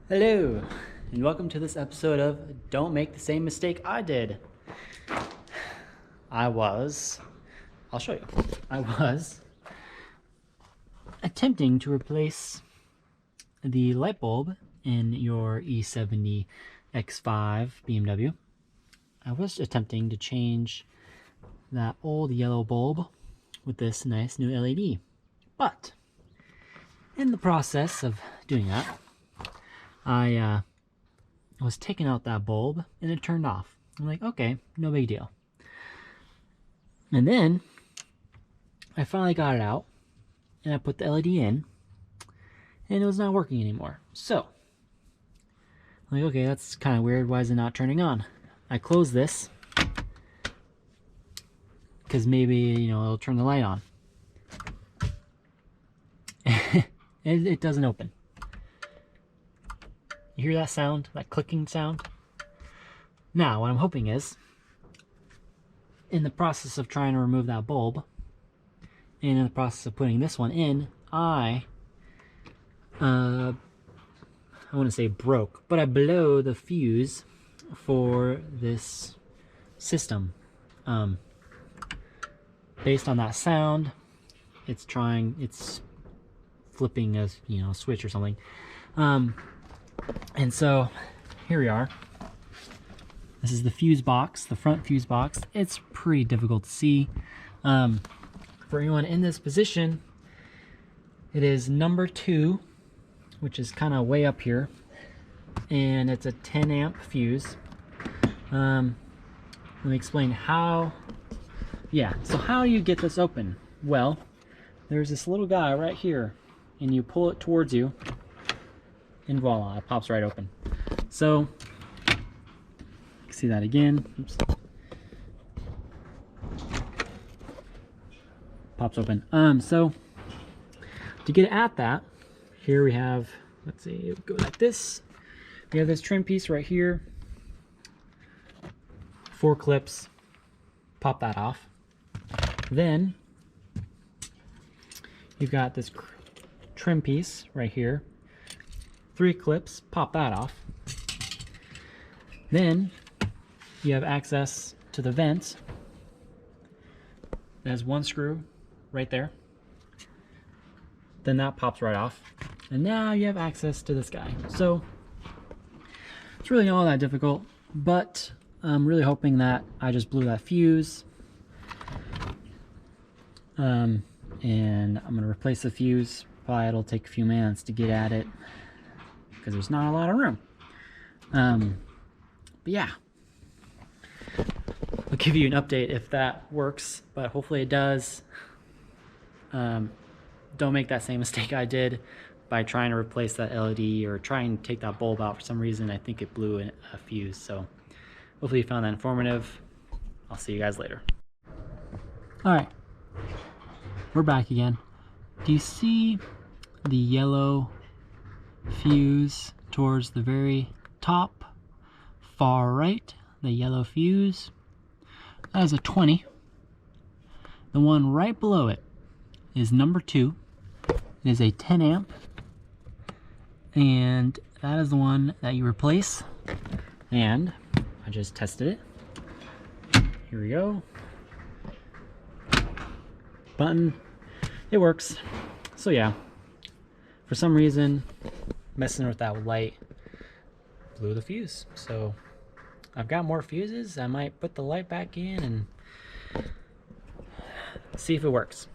Hello, and welcome to this episode of Don't Make the Same Mistake I Did. I'll show you. I was attempting to replace the light bulb in your E70 X5 BMW. I was attempting to change that old yellow bulb with this nice new LED. But in the process of doing that, I was taking out that bulb and it turned off. I'm like, okay, no big deal. And then I finally got it out and I put the LED in and it was not working anymore. So I'm like, okay, that's kind of weird. Why is it not turning on? I close this because maybe, it'll turn the light on. And it doesn't open. You hear that sound, that clicking sound? Now, what I'm hoping is, in the process of trying to remove that bulb, and in the process of putting this one in, I wouldn't say broke, but I blow the fuse for this system. Based on that sound, it's flipping a switch or something. And so here we are. This is the fuse box, the front fuse box. It's pretty difficult to see. For anyone in this position, it is number 2, which is kind of way up here, and it's a 10 amp fuse. Let me explain how. Yeah, so how do you get this open? Well, there's this little guy right here, and you pull it towards you, and voila, it pops right open. So, see that again. Oops. Pops open. So to get at that, here we have, let's see, it would go like this. We have this trim piece right here. 4 clips. Pop that off. Then you've got this trim piece right here. 3 clips, pop that off. Then you have access to the vent. There's 1 screw right there. Then that pops right off. And now you have access to this guy. So it's really not all that difficult, but I'm really hoping that I just blew that fuse. And I'm gonna replace the fuse. Probably it'll take a few minutes to get at it, because there's not a lot of room. But yeah, I'll give you an update if that works, but hopefully it does. Don't make that same mistake I did by trying to replace that LED or trying to take that bulb out. For some reason, I think it blew a fuse. So hopefully you found that informative. I'll see you guys later. All right, we're back again. Do you see the yellow fuse towards the very top, far right? The yellow fuse, that is a 20. The one right below it is number 2. It is a 10 amp, and that is the one that you replace. And I just tested it. Here we go. Button, it works. So yeah, for some reason, messing with that light blew the fuse. So I've got more fuses. I might put the light back in and see if it works.